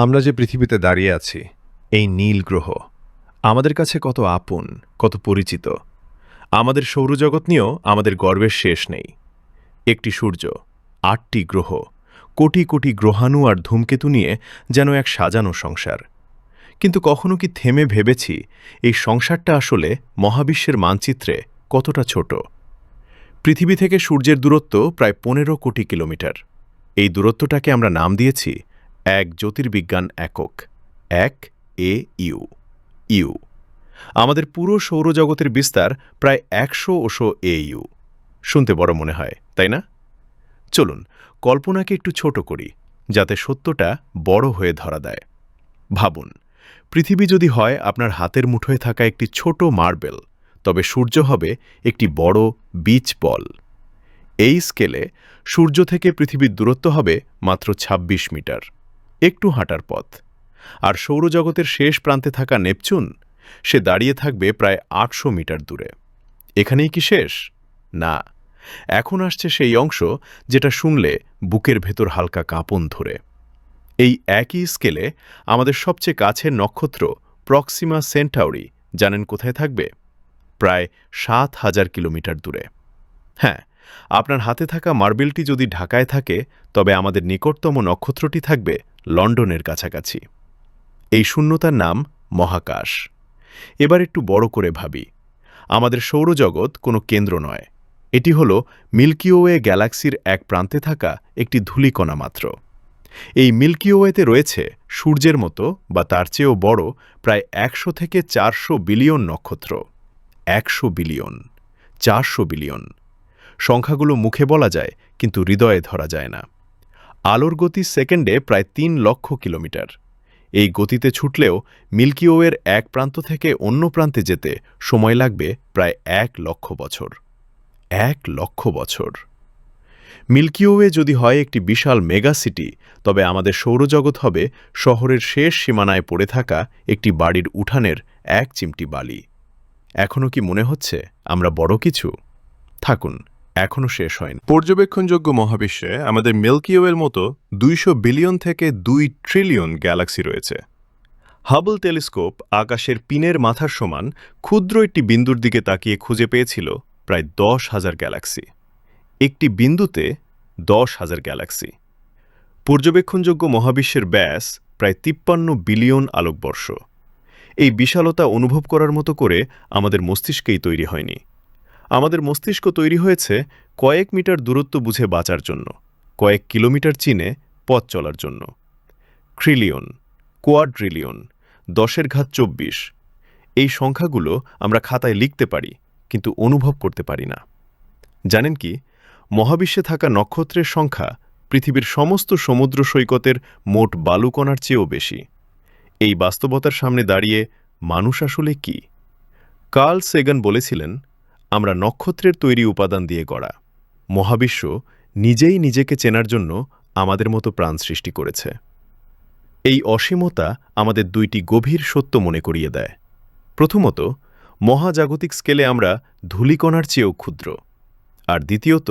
আমরা যে পৃথিবীতে দাঁড়িয়ে আছি, এই নীল গ্রহ আমাদের কাছে কত আপন, কত পরিচিত। আমাদের সৌরজগৎ নিয়েও আমাদের গর্বের শেষ নেই। একটি সূর্য, ৮টি গ্রহ, কোটি কোটি গ্রহাণু আর ধূমকেতু নিয়ে যেন এক সাজানো সংসার। কিন্তু কখনো কি থেমে ভেবেছি এই সংসারটা আসলে মহাবিশ্বের মানচিত্রে কতটা ছোট? পৃথিবী থেকে সূর্যের দূরত্ব প্রায় ১৫ কোটি কিলোমিটার। এই দূরত্বটাকে আমরা নাম দিয়েছি এক জ্যোতির্বিজ্ঞান একক, ১ AU। ইউ আমাদের পুরো সৌরজগতের বিস্তার প্রায় ১০০ AU। শুনতে বড় মনে হয়, তাই না? চলুন কল্পনাকে একটু ছোট করি, যাতে সত্যটা বড় হয়ে ধরা দেয়। ভাবুন, পৃথিবী যদি হয় আপনার হাতের মুঠোয় থাকা একটি ছোট মার্বেল, তবে সূর্য হবে একটি বড় বিচ বল। এই স্কেলে সূর্য থেকে পৃথিবীর দূরত্ব হবে মাত্র ২৬ মিটার, একটু হাঁটার পথ। আর সৌরজগতের শেষ প্রান্তে থাকা নেপচুন, সে দাঁড়িয়ে থাকবে প্রায় ৮০০ মিটার দূরে। এখানেই কি শেষ? না, এখন আসছে সেই অংশ যেটা শুনলে বুকের ভেতর হালকা কাঁপন ধরে। এই একই স্কেলে আমাদের সবচেয়ে কাছের নক্ষত্র প্রক্সিমা সেন্টাউরি জানেন কোথায় থাকবে? প্রায় ৭,০০০ কিলোমিটার দূরে। হ্যাঁ, আপনার হাতে থাকা মার্বেলটি যদি ঢাকায় থাকে, তবে আমাদের নিকটতম নক্ষত্রটি থাকবে লন্ডনের কাছাকাছি। এই শূন্যতার নাম মহাকাশ। এবার একটু বড় করে ভাবি। আমাদের সৌরজগৎ কোনো কেন্দ্র নয়, এটি হল মিল্কি ওয়ে গ্যালাক্সির এক প্রান্তে থাকা একটি ধূলিকণা মাত্র। এই মিল্কি ওয়েতে রয়েছে সূর্যের মতো বা তার চেয়েও বড় প্রায় ১০০ থেকে ৪০০ বিলিয়ন নক্ষত্র। ১০০ বিলিয়ন, ৪০০ বিলিয়ন সংখ্যাগুলো মুখে বলা যায়, কিন্তু হৃদয়ে ধরা যায় না। আলোর গতি সেকেন্ডে প্রায় ৩ লক্ষ কিলোমিটার। এই গতিতে ছুটলেও মিল্কি ওয়ের এক প্রান্ত থেকে অন্য প্রান্তে যেতে সময় লাগবে প্রায় ১ লক্ষ বছর। ১ লক্ষ বছর। মিল্কি ওয়ে যদি হয় একটি বিশাল মেগা সিটি, তবে আমাদের সৌরজগৎ হবে শহরের শেষ সীমানায় পড়ে থাকা একটি বাড়ির উঠানের এক চিমটি বালি। এখনও কি মনে হচ্ছে আমরা বড় কিছু? থাকুন, এখনও শেষ হয়নি। পর্যবেক্ষণযোগ্য মহাবিশ্বে আমাদের মিল্কি ওয়ের মতো ২০০ বিলিয়ন থেকে ২ ট্রিলিয়ন গ্যালাক্সি রয়েছে। হাবল টেলিস্কোপ আকাশের পিনের মাথার সমান ক্ষুদ্র একটি বিন্দুর দিকে তাকিয়ে খুঁজে পেয়েছিল প্রায় ১০,০০০ গ্যালাক্সি। একটি বিন্দুতে ১০,০০০ গ্যালাক্সি। পর্যবেক্ষণযোগ্য মহাবিশ্বের ব্যাস প্রায় ৫৩ বিলিয়ন আলোকবর্ষ। এই বিশালতা অনুভব করার মতো করে আমাদের মস্তিষ্কেই তৈরি হয়নি। আমাদের মস্তিষ্ক তৈরি হয়েছে কয়েক মিটার দূরত্ব বুঝে বাঁচার জন্য, কয়েক কিলোমিটার চিনে পথ চলার জন্য। ট্রিলিয়ন, কোয়াড্রিলিয়ন, ১০⁻২৪ এই সংখ্যাগুলো আমরা খাতায় লিখতে পারি, কিন্তু অনুভব করতে পারি না। জানেন কি, মহাবিশ্বে থাকা নক্ষত্রের সংখ্যা পৃথিবীর সমস্ত সমুদ্র সৈকতের মোট বালুকণার চেয়েও বেশি। এই বাস্তবতার সামনে দাঁড়িয়ে মানুষ আসলে কি? কার্ল সেগান বলেছিলেন, আমরা নক্ষত্রের তৈরি উপাদান দিয়ে গড়া। মহাবিশ্ব নিজেই নিজেকে চেনার জন্য আমাদের মতো প্রাণ সৃষ্টি করেছে। এই অসীমতা আমাদের দুইটি গভীর সত্য মনে করিয়ে দেয়। প্রথমত, মহাজাগতিক স্কেলে আমরা ধূলিকণার চেয়েও ক্ষুদ্র। আর দ্বিতীয়ত,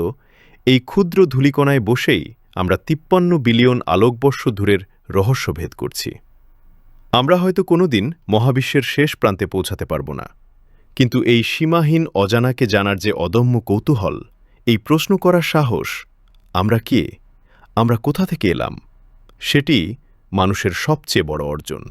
এই ক্ষুদ্র ধূলিকণায় বসেই আমরা ৫৩ বিলিয়ন আলোকবর্ষ দূরের রহস্য ভেদ করছি। আমরা হয়তো কোনোদিন মহাবিশ্বের শেষ প্রান্তে পৌঁছাতে পারব না, কিন্তু এই সীমাহীন অজানাকে জানার যে অদম্য কৌতূহল, এই প্রশ্ন করার সাহস, আমরা কে, আমরা কোথা থেকে এলাম, সেটি মানুষের সবচেয়ে বড় অর্জন।